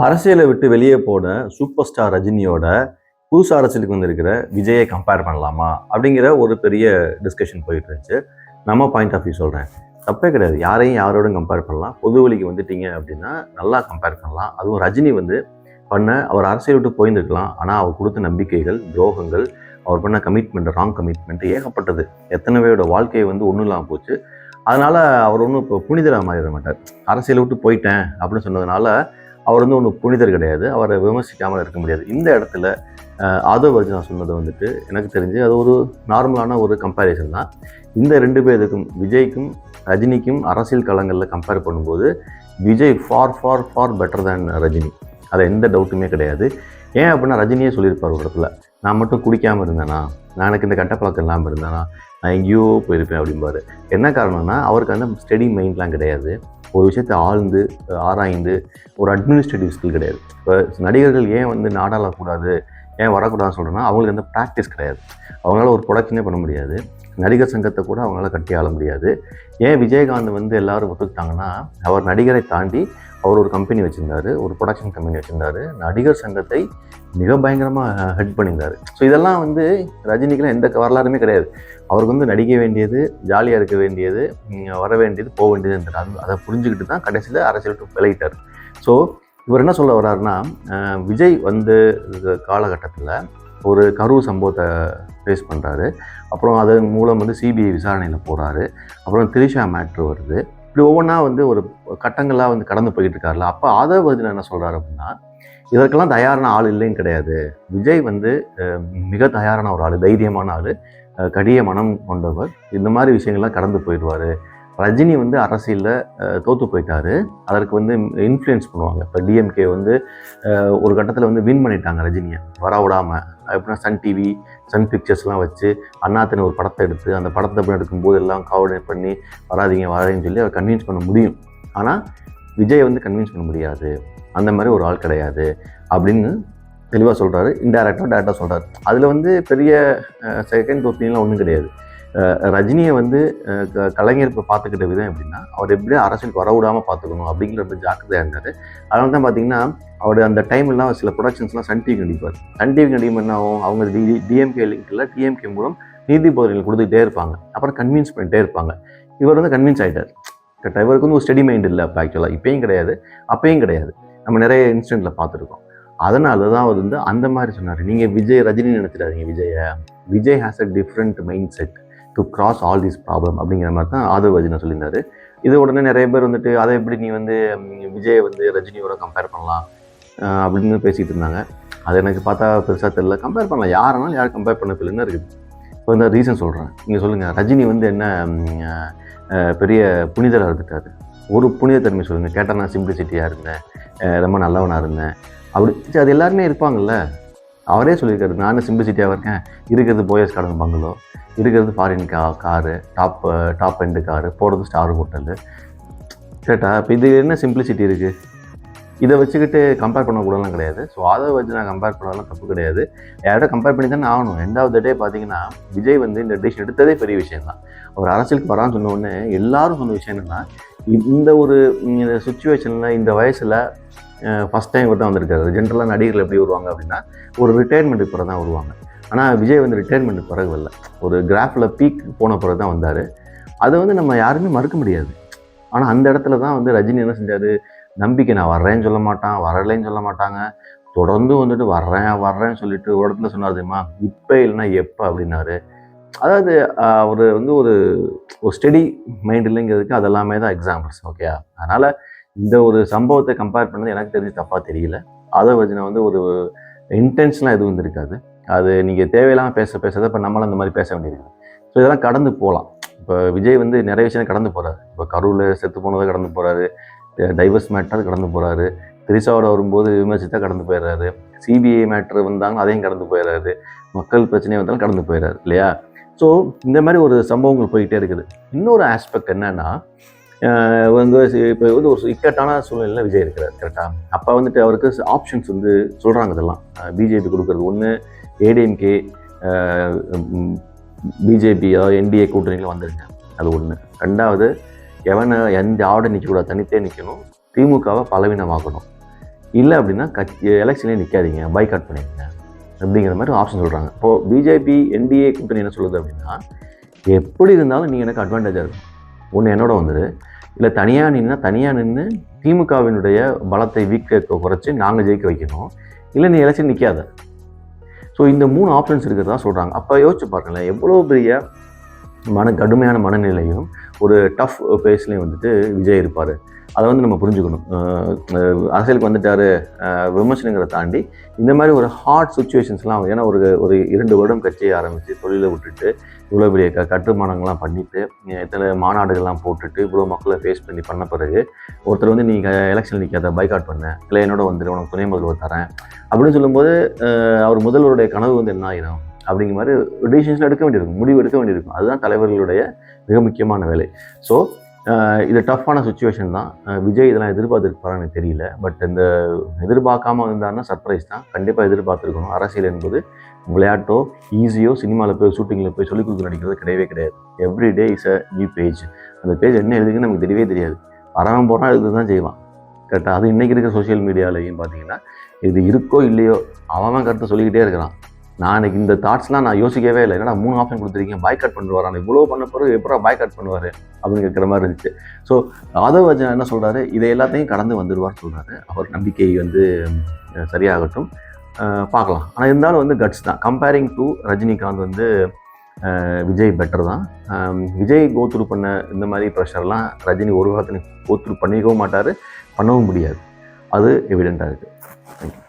அரசியலை விட்டு வெளியே போன சூப்பர் ஸ்டார் ரஜினியோட புதுசு அரசியலுக்கு வந்திருக்கிற விஜயை கம்பேர் பண்ணலாமா அப்படிங்கிற ஒரு பெரிய டிஸ்கஷன் போயிட்டு இருந்துச்சு. நம்ம பாயிண்ட் ஆஃப் வியூ சொல்கிறேன், தப்பே கிடையாது. யாரையும் யாரோடும் கம்பேர் பண்ணலாம். பொது வழிக்கு வந்துட்டீங்க அப்படின்னா நல்லா கம்பேர் பண்ணலாம். அதுவும் ரஜினி வந்து அவர் அரசியல் விட்டு போயிருந்துருக்கலாம். ஆனால் அவர் கொடுத்த நம்பிக்கைகள், துரோகங்கள், அவர் பண்ண கமிட்மெண்ட், ராங் கமிட்மெண்ட் ஏகப்பட்டது. எத்தனை பேரோட வாழ்க்கையை வந்து ஒன்றும் இல்லாமல் போச்சு. அதனால் அவர் ஒன்றும் இப்போ புனிதராக மாறிட மாட்டார். அரசியலை விட்டு போயிட்டேன் அப்படின்னு சொன்னதுனால அவர் வந்து ஒன்றும் புனிதர் கிடையாது. அவரை விமர்சிக்காமல் இருக்க முடியாது. இந்த இடத்துல ஆதவ் அர்ஜுனா சொன்னது வந்துட்டு எனக்கு தெரிஞ்சு அது ஒரு நார்மலான ஒரு கம்பேரிசன் தான். இந்த ரெண்டு பேருக்கும், விஜய்க்கும் ரஜினிக்கும் அரசியல் களங்களில் கம்பேர் பண்ணும்போது Vijay for for for better than Rajini. அது எந்த டவுட்டுமே கிடையாது. ஏன் அப்படின்னா ரஜினியே சொல்லியிருப்பார் ஒரு இடத்துல, நான் மட்டும் குடிக்காமல் இருந்தேனா, நான் எனக்கு இந்த கட்டப்பழக்கம் இல்லாமல் இருந்தேனா, நான் எங்கேயோ போயிருப்பேன் அப்படிம்பாரு. என்ன காரணம்னா அவருக்கு அந்த ஸ்டடி மைண்ட்லாம் கிடையாது. ஒரு விஷயத்தை ஆழ்ந்து ஆராய்ந்து ஒரு அட்மினிஸ்ட்ரேட்டிவ் ஸ்கில் கிடையாது. இப்போ நடிகர்கள் ஏன் வந்து நாடாளக்கூடாது, ஏன் வரக்கூடாதுன்னு சொல்கிறேன்னா அவங்களுக்கு அந்த ப்ராக்டிஸ் கிடையாது. அவங்களால ஒரு ப்ரொடக்ஷனே பண்ண முடியாது. நடிகர் சங்கத்தை கூட அவங்களால கட்டி ஆள முடியாது. ஏன் விஜயகாந்த் வந்து எல்லோரும் ஒத்துக்கிட்டாங்கன்னா, அவர் நடிகரை தாண்டி அவர் ஒரு கம்பெனி வச்சுருந்தார், ஒரு ப்ரொடக்ஷன் கம்பெனி வச்சுருந்தார், நடிகர் சங்கத்தை மிக பயங்கரமாக ஹெட் பண்ணியிருந்தார். ஸோ இதெல்லாம் வந்து ரஜினிக்கெலாம் எந்த வரலாறுமே கிடையாது. அவருக்கு வந்து நடிக்க வேண்டியது, ஜாலியாக இருக்க வேண்டியது, வர வேண்டியது, போக வேண்டியது, அதை புரிஞ்சுக்கிட்டு தான் கடைசியில் அரசியலுக்கு விலகிட்டார். ஸோ இவர் என்ன சொல்ல வர்றாருன்னா, விஜய் வந்து காலகட்டத்தில் ஒரு கரூர் சம்பவத்தை ஃபேஸ் பண்ணுறாரு. அப்புறம் அதன் மூலம் வந்து சிபிஐ விசாரணையில் போகிறாரு. அப்புறம் திரிஷா மேட்ரு வருது. இப்படி ஒவ்வொன்றா வந்து ஒரு கட்டங்களாக வந்து கடந்து போய்கிட்டு இருக்காருல. அப்போ ஆதவ் அர்ஜுனா என்ன சொல்கிறாரு அப்படின்னா, இதற்கெல்லாம் தயாரான ஆள் இல்லைன்னு கிடையாது. விஜய் வந்து மிக தயாரான ஒரு ஆள், தைரியமான ஆள், கடிய மனம் கொண்டவர். இந்த மாதிரி விஷயங்கள்லாம் கடந்து போயிடுவார். ரஜினி வந்து அரசியலில் தோற்று போயிட்டார். அதற்கு வந்து இன்ஃப்ளூயன்ஸ் பண்ணுவாங்க. இப்போ டிஎம்கே வந்து ஒரு கட்டத்தில் வந்து வின் பண்ணிட்டாங்க ரஜினியை வர விடாமல். எப்படின்னா சன் டிவி, சன் பிக்சர்ஸ்லாம் வச்சு அண்ணாத்தின ஒரு படத்தை எடுத்து அந்த படத்தை எடுக்கும்போது எல்லாம் கோஆர்டினேட் பண்ணி வராதிங்கன்னு சொல்லி அவர் கன்வின்ஸ் பண்ண முடியும். ஆனால் விஜய் வந்து கன்வின்ஸ் பண்ண முடியாது. அந்த மாதிரி ஒரு ஆள் கிடையாது அப்படின்னு தெளிவாக சொல்கிறாரு. இன்டைரக்டாக டேரெக்டாக சொல்கிறார். அதில் வந்து பெரிய செகண்ட் ஒப்பீனியன்லாம் ஒன்றும் கிடையாது. ரஜினியை வந்து கலைஞர் இப்போ பார்த்துக்கிட்ட விதம் எப்படின்னா, அவர் எப்படியும் அரசியலுக்கு வர விடாமல் பார்த்துக்கணும் அப்படிங்கிறது ஜாக்கிரதையாக இருந்தார். அதனால தான் பார்த்தீங்கன்னா அவர் அந்த டைம்லாம் சில ப்ரொடக்ஷன்ஸ்லாம் சன் டிவி நடிப்பார். சன் டிவி நடிக்கும் என்ன ஆகும், அவங்க டிஎம்கே லிங்க்கில் டிஎம்கே மூலம் நீதிபதிகள் கொடுத்துக்கிட்டே இருப்பாங்க. அப்புறம் கன்வின்ஸ் பண்ணிகிட்டே இருப்பாங்க. இவர் வந்து கன்வின்ஸ் ஆகிட்டார். கரெக்டாக இவருக்கு வந்து ஒரு ஸ்டடி மைண்ட் இல்லை. இப்போ ஆக்சுவலாக இப்போயும் கிடையாது, அப்பயும் கிடையாது. நம்ம நிறைய இன்சிடெண்ட்டில் பார்த்துருக்கோம். அதனால தான் அவர் வந்து அந்த மாதிரி சொன்னார். நீங்கள் ரஜினி நினச்சிடாதீங்க. Vijay has a different mindset to cross all this problem அப்படிங்கிற மாதிரி தான் ஆதவ் அர்ஜுனா சொல்லியிருந்தார். இது உடனே நிறைய பேர் வந்துட்டு அதை எப்படி நீ வந்து விஜயை வந்து ரஜினியோட கம்பேர் பண்ணலாம் அப்படின்னு பேசிகிட்டு இருந்தாங்க. அது எனக்கு பார்த்தா பெருசாக தெரியல. கம்பேர் பண்ணலாம், யாருனாலும் யாரும் கம்பேர் பண்ண பிள்ளைன்னு இருக்குது. இப்போ இந்த ரீசன் சொல்கிறேன், நீங்கள் சொல்லுங்கள். ரஜினி வந்து என்ன பெரிய புனிதராக இருந்துட்டார். ஒரு புனித தன்மை சொல்லுங்கள். கேட்டால் நான் சிம்பிளிசிட்டியாக இருந்தேன், ரொம்ப நல்லவனாக இருந்தேன் அப்படி. அது எல்லாருமே இருப்பாங்கள்ல. அவரே சொல்லியிருக்காரு, நானும் சிம்பிளிசிட்டியாக இருக்கேன். இருக்கிறது போயஸ் கார்டன் பங்களோ, இருக்கிறது foreign car, top end car, போகிறது ஸ்டார் ஹோட்டலு. கேட்டா இப்போ இது என்ன சிம்பிளிசிட்டி இருக்குது? இதை வச்சுக்கிட்டு கம்பேர் பண்ணக்கூடலாம் கிடையாது. ஸோ அதை வச்சு நான் கம்பேர் பண்ணலாம் தப்பு கிடையாது. யார்கிட்ட கம்பேர் பண்ணி தானே ஆகணும். எண்டாவது டே பார்த்தீங்கன்னா விஜய் வந்து இந்த டிசிஷன் எடுத்ததே பெரிய விஷயம் தான். அவர் அரசியலுக்கு வரான்னு சொன்ன உடனே எல்லாரும் சொன்ன விஷயம் என்னென்னா, இந்த ஒரு சுச்சுவேஷனில் இந்த வயசில் ஃபஸ்ட் டைம் தான் வந்திருக்காரு. ஜென்ரலாக நடிகர்கள் எப்படி வருவாங்க அப்படின்னா ஒரு ரிட்டையர்மெண்ட்டுக்கு பிறகு தான் வருவாங்க. ஆனால் விஜய் வந்து ரிட்டையர்மெண்ட்டுக்கு பிறகு வரல, ஒரு கிராஃபில் பீக் போன பிறகு தான் வந்தார். அதை வந்து நம்ம யாருமே மறுக்க முடியாது. ஆனால் அந்த இடத்துல தான் வந்து ரஜினி என்ன செஞ்சார், நம்பிக்கை, நான் வர்றேன்னு சொல்ல மாட்டான், வரலைன்னு சொல்ல மாட்டாங்க, தொடர்ந்து வந்துட்டு வர்றேன்னு சொல்லிட்டு ஒரு இடத்துல சொன்னார் தெரியுமா, இப்போ இல்லைன்னா எப்போ அப்படின்னாரு. அதாவது அவர் வந்து ஒரு ஸ்டடி மைண்ட் இல்லைங்கிறதுக்கு அதெல்லாமே தான் எக்ஸாம்பிள்ஸ். ஓகே, அதனால் இந்த ஒரு சம்பவத்தை கம்பேர் பண்ணது எனக்கு தெரிஞ்சு தப்பாக தெரியல. ஆதவ் அர்ஜுனா வந்து ஒரு இன்டென்ஷனாக எதுவும் இருந்திருக்காது. அது நீங்கள் தேவையில்லாமல் பேசுகிறத இப்போ நம்மளும் அந்த மாதிரி பேச வேண்டியிருக்கு. ஸோ இதெல்லாம் கடந்து போகலாம். இப்போ விஜய் வந்து நிறைய விஷயம் கடந்து போகிறாரு. இப்போ கரூரில் செத்து போனதை கடந்து போகிறாரு, டைவர்ஸ் மேட்டர் கடந்து போகிறாரு, திரிசாவோட வரும்போது விமர்சித்தா கடந்து போயிடுறாரு, சிபிஐ மேட்ரு வந்தாலும் அதையும் கடந்து போயிடுறாரு, மக்கள் பிரச்சனையை வந்தாலும் கடந்து போயிடுறாரு இல்லையா. ஸோ இந்த மாதிரி ஒரு சம்பவங்கள் போய்கிட்டே இருக்குது. இன்னொரு ஆஸ்பெக்ட் என்னென்னா, இப்போ வந்து ஒரு இக்கட்டான சூழ்நிலையில் விஜய் இருக்கிறார். கரெக்டாக அப்போ வந்துட்டு அவருக்கு ஆப்ஷன்ஸ் வந்து சொல்கிறாங்க. இதெல்லாம் பிஜேபி கொடுக்குறது. ஒன்று ஏடிஎம்கே பிஜேபி என்டிஏ கூட்டணியில் வந்துருங்க, அது ஒன்று. ரெண்டாவது, எந்த ஆர்டர் நிற்கக்கூடாது, தனித்தே நிற்கணும், திமுகவை பலவீனமாக்கணும். இல்லை அப்படின்னா எலெக்ஷன்லேயே நிற்காதீங்க, பைக்காட் பண்ணிடுங்க அப்படிங்கிற மாதிரி ஆப்ஷன் சொல்கிறாங்க. இப்போது பிஜேபி என்டிஏ கூட்டணி என்ன சொல்லுது அப்படின்னா, எப்படி இருந்தாலும் நீ எனக்கு அட்வான்டேஜாக இருக்கும், ஒன்று என்னோட வந்துடு, இல்லை தனியாக நின்று திமுகவினுடைய பலத்தை குறைச்சி நாங்கள் ஜெயிக்க வைக்கணும், இல்லை நீ எலெக்ஷன் நிற்காத. ஸோ இந்த 3 ஆப்ஷன்ஸ் இருக்கிறதா சொல்கிறாங்க. அப்போ யோசிச்சு பாருங்களேன், எவ்வளோ பெரிய கடுமையான மனநிலையும் ஒரு டஃப் பேஸ்லேயும் வந்துட்டு விஜய் இருப்பார். அதை வந்து நம்ம புரிஞ்சுக்கணும். அரசியலுக்கு வந்துட்டார் விமர்சனங்களை தாண்டி இந்த மாதிரி ஒரு ஹார்ட் சுச்சுவேஷன்ஸ்லாம், ஏன்னா ஒரு 2 வருடம் கட்சியை ஆரம்பித்து தொழிலை விட்டுட்டு இவ்வளோ பெரிய கட்டுமானங்கள்லாம் பண்ணிவிட்டு இத்தனை மாநாடுகள்லாம் போட்டுட்டு இவ்வளோ மக்களை ஃபேஸ் பண்ண பிறகு ஒருத்தர் வந்து நீங்கள் எலெக்ஷன் நிற்காத, பைக்காட் பண்ண, இல்லை என்னோட வந்துட்டு உனக்கு துணை முதல்வர் தரேன் அப்படின்னு சொல்லும்போது அவர் முதல்வருடைய கனவு வந்து என்ன ஆயிரும் அப்படிங்கிற மாதிரி டிசிஷன்ஸ் எடுக்க வேண்டியிருக்கும், முடிவு எடுக்க வேண்டியிருக்கும். அதுதான் தலைவர்களுடைய மிக முக்கியமான வேலை. ஸோ இது டஃப்பான சுச்சுவேஷன் தான். விஜய் இதெல்லாம் எதிர்பார்த்துருப்பாருன்னு தெரியல. பட் இந்த எதிர்பார்க்காம இருந்தாருன்னா சர்ப்ரைஸ் தான். கண்டிப்பாக எதிர்பார்த்துருக்கணும். அரசியல் என்பது விளையாட்டோ ஈஸியோ சினிமாவில் போய் ஷூட்டிங்கில் போய் சொல்லிக் கொடுத்து நடிக்கிறது கிடையவே கிடையாது. Every day is a new page. அந்த பேஜ் என்ன எழுதுக்குன்னு நமக்கு தெரியவே தெரியாது. வரவன் போகிறான் எழுது தான் செய்வான். கரெக்டாக. அது இன்றைக்கி இருக்கிற சோஷியல் மீடியாலையும் பார்த்தீங்கன்னா இது இருக்கோ இல்லையோ அவன் கருத்தை சொல்லிக்கிட்டே இருக்கிறான். நான் எனக்கு இந்த தாட்ஸ்லாம் நான் யோசிக்கவே இல்லை. ஏன்னா 3 ஆப்ஷன் கொடுத்துருக்கீங்க, பாய்காட் பண்ணுவார், ஆனால் இவ்வளோ பண்ண பிறகு எப்போ பாய்காட் பண்ணுவார் அப்படின்னு கேட்குற மாதிரி இருந்துச்சு. ஸோ ஆதவ் அர்ஜுனா என்ன சொல்கிறாரு, இதை எல்லாத்தையும் கடந்து வந்துடுவார் சொல்கிறாரு. அவர் நம்பிக்கை வந்து சரியாகட்டும், பார்க்கலாம். ஆனால் இருந்தாலும் வந்து கட்ஸ் தான். கம்பேரிங் டு ரஜினிகாந்த் வந்து விஜய் பெட்டர் தான். விஜய் கோத்ரூ பண்ண இந்த மாதிரி ப்ரெஷர்லாம் ரஜினி ஒரு காலத்தில் கோத்ரூ பண்ணிக்கவும் மாட்டார், பண்ணவும் முடியாது. அது எவிடெண்ட்டாக இருக்குது. தேங்க்யூ.